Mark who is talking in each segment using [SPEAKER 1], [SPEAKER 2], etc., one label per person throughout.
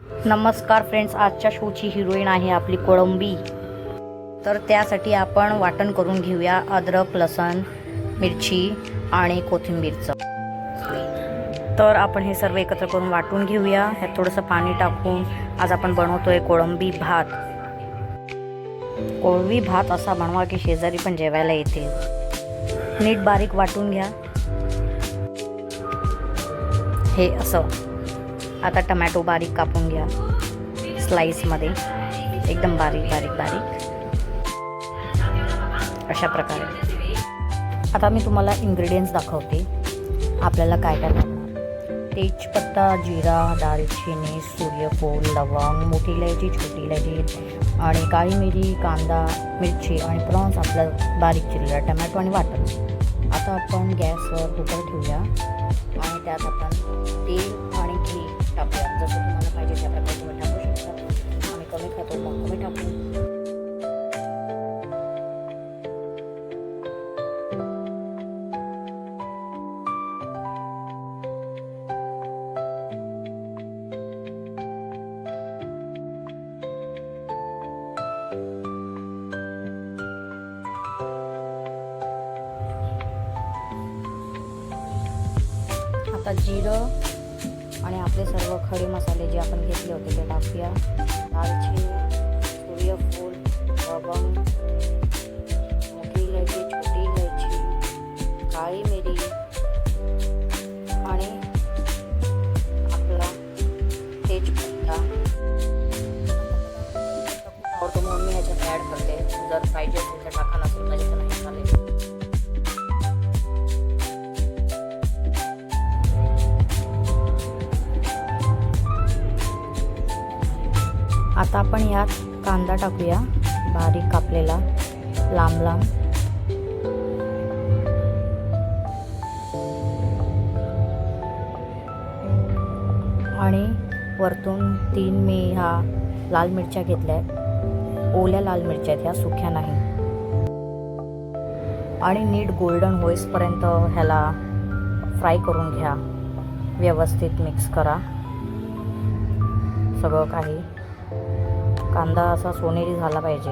[SPEAKER 1] नमस्कार फ्रेंड्स, आजच्या शोची हिरोईन आहे आपली कोळंबी. तर त्यासाठी आपण वाटण करून घेऊया अद्रक, लसूण, मिरची आणि कोथिंबीरचं. तर आपण हे सर्व एकत्र करून वाटून घेऊया. ह्यात थोडंसं पाणी टाकून आज आपण बनवतोय कोळंबी भात. कोळंबी भात असा बनवा की शेजारी पण जेवायला येतील. नीट बारीक वाटून घ्या हे असं. आता टमॅटो बारीक कापून घ्या स्लाइसमध्ये, एकदम बारीक बारीक बारीक अशा प्रकारे. आता मी तुम्हाला इन्ग्रेडियंट्स दाखवते आपल्याला काय काय लागणार. तेजपत्ता, जिरा, दालचिनी, सूर्यफूल, लवंग, मोठी इलायची, छोटी इलायची आणि काळी मिरी, कांदा, मिरची आणि प्रॉन्स आपलं बारीक चिरलेला, टमॅटो आणि वाटण. आता आपण गॅसवर कुकर ठेवूया आणि त्यात आपण तेल आणि घी टाकूया. जसं तुम्हाला पाहिजे त्या प्रकारे तुम्ही टाकू शकता. आम्ही कमी खातो मग कमी टाकू. आता जिरं आणि आपले सर्व खडे मसाले जे आपण घेतले होते ते टाकूया. दालचिनी, सूर्यफूल, लवंग, मोठी इलायची, छोटी इलायची, काळी मिरी आणि आपला तेजपत्ता. आवडतो म्हणून मी ह्याच्यात ॲड करते. जर पाहिजे असेल तर टाका, नसेल पाहिजे तर नाही चालेल. आता आपण यात कांदा टाकूया बारीक कापलेला, लांब लांब. आणि वरतून 3 मी ह्या लाल मिरच्या घेतल्या आहेत. ओल्या लाल मिरच्या आहेत, ह्या सुक्या नाही. आणि नीट गोल्डन होईसपर्यंत ह्याला फ्राय करून घ्या. व्यवस्थित मिक्स करा सगळं काही. कांदा असा सोनेरी झाला पाहिजे,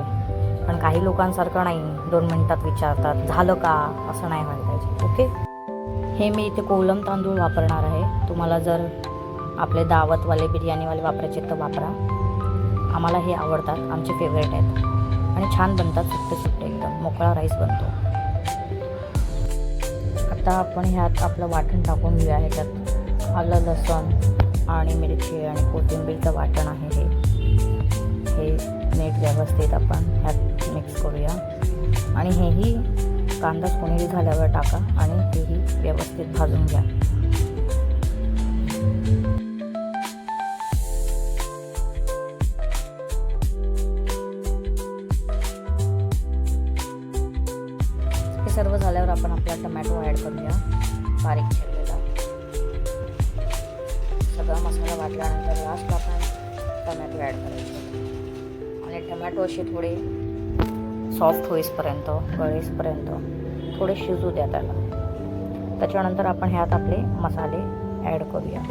[SPEAKER 1] पण काही लोकांसारखं नाही 2 मिनिटात विचारतात झालं का, असं नाही व्हायला पाहिजे. ओके. हे मी इथे कोलम तांदूळ वापरणार आहे. तुम्हाला जर आपले दावतवाले, बिर्याणीवाले वापरायचे तर वापरा. आम्हाला हे आवडतात, आमचे फेवरेट आहेत आणि छान बनतात. सुट्टे सुट्टे एकदम मोकळा राईस बनतो. आता आपण ह्यात आपलं वाटण टाकून घेऊया. ह्याच्यात आलं, लसूण आणि मिरची आणि कोथिंबीरचं वाटण आहे. हे नीट व्यवस्थित आपण ह्यात मिक्स करूया. आणि हेही कांदा सोनेरी झाल्यावर टाका आणि तेही व्यवस्थित भाजून घ्या. हे सर्व झाल्यावर आपण आपला टमॅटो ॲड करूया बारीक चिरलेला. सगळा मसाला वाटल्यानंतर लास्टला आपण टमॅटो ॲड करायचे आणि टमॅटो असे थोडे सॉफ्ट होईसपर्यंत, गळेसपर्यंत थोडे शिजू द्या त्याला. त्याच्यानंतर आपण ह्यात आपले मसाले ॲड करूया.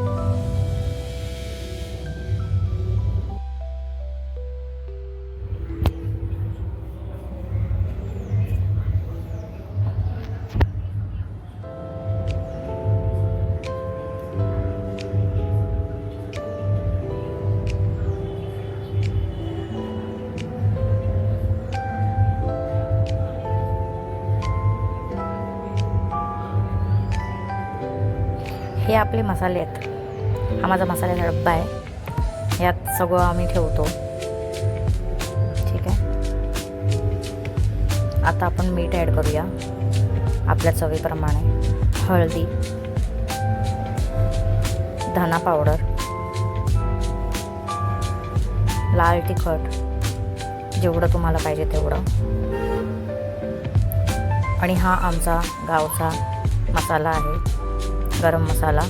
[SPEAKER 1] हे आपले मसाले आहेत. हा माझा मसाल्याचा डब्बा आहे. यात सगळं आम्ही ठेवतो. ठीक आहे. आता आपण मीठ ॲड करूया आपल्या चवीप्रमाणे. हळदी, धना पावडर, लाल तिखट जेवढं तुम्हाला पाहिजे तेवढं. आणि हा आमचा गावचा मसाला आहे, गरम मसाला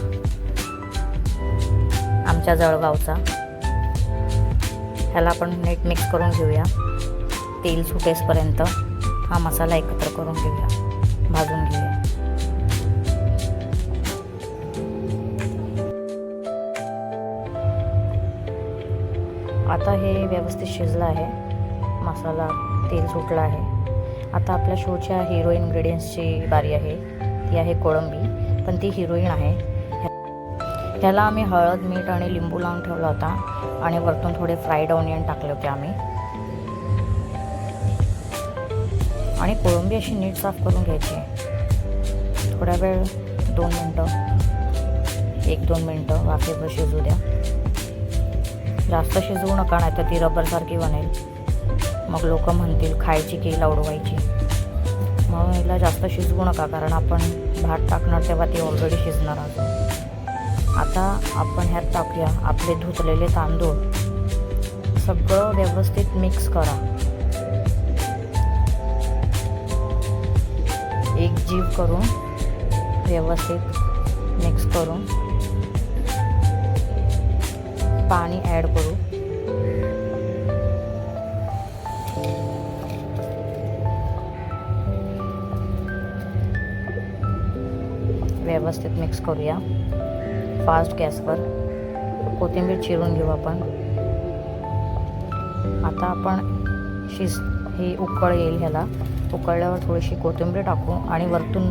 [SPEAKER 1] आमच्या जळगावचा. ह्याला आपण नीट मिक्स करून घेऊया. तेल सुटेसपर्यंत हा मसाला एकत्र करून घेऊया, भाजून घेऊया. आता हे व्यवस्थित शिजलं आहे, मसाला तेल सुटलं आहे. आता आपल्या शोच्या हिरो इन्ग्रेडियंट्सची बारी आहे. ती आहे कोळंबी, पण ती हिरोईन आहे. ह्याला आम्ही हळद, मीठ आणि लिंबू लावून ठेवला होता आणि वरतून थोडे फ्राईड ऑनियन टाकले होते आम्ही. आणि कोळंबी अशी नीट साफ करून घ्यायची. थोड्या वेळ 2 मिनटं 1-2 मिनटं वाफेवर शिजू द्या. जास्त शिजवू नका, नाही तर ती रबरसारखी बनेल. मग लोक म्हणतील खायची की लावडवायची. म्हणून हिला जास्त शिजवू नका, कारण आपण भात टाकणार तेव्हा ती ऑलरेडी शिजणार आहोत. आता आपण ह्यात टाकूया आपले धुतलेले तांदूळ. सगळं व्यवस्थित मिक्स करा. एक जीव करून व्यवस्थित मिक्स करून पाणी ॲड करू. व्यवस्थित मिक्स करूया फास्ट गॅसवर. कोथिंबीर चिरून घेऊ आपण. आता आपण हे उकळ येईल. ह्याला उकळल्यावर थोडीशी कोथिंबीर टाकू आणि वरतून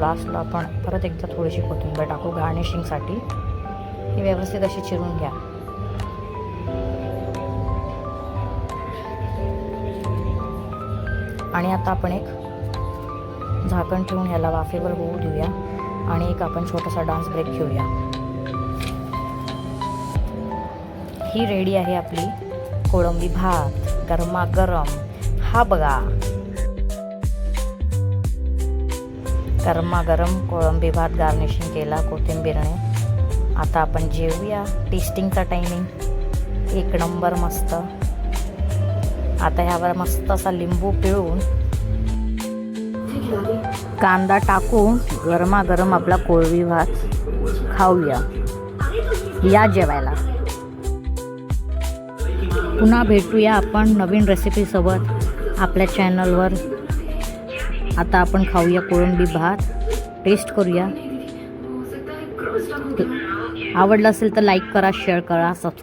[SPEAKER 1] लास्टला आपण परत एकदा थोडीशी कोथिंबीर टाकू गार्निशिंगसाठी. ही व्यवस्थित अशी चिरून घ्या. आणि आता आपण एक झाकण ठेवून ह्याला वाफेवर होऊ देऊया आणि एक आपण छोटासा डान्स ब्रेक घेऊया. ही रेडी आहे आपली कोळंबी भात गरमागरम. हा बघा, गरमागरम कोळंबी भात गार्निशिंग केला कोथिंबीरने. आता आपण जेवूया. टेस्टिंगचा टायमिंग 1 नंबर मस्त. आता ह्यावर मस्त असा लिंबू पिळून कांदा टाकून गरमागरम आपला कोळंबी भात खाऊया. या जेवायला. पुन्हा भेटूया आपण नवीन रेसिपीसोबत आपल्या चॅनलवर. आता आपण खाऊया कोळंबी भात. टेस्ट करूया. आवडलं असेल तर लाईक करा, शेअर करा, सबस्क्राईब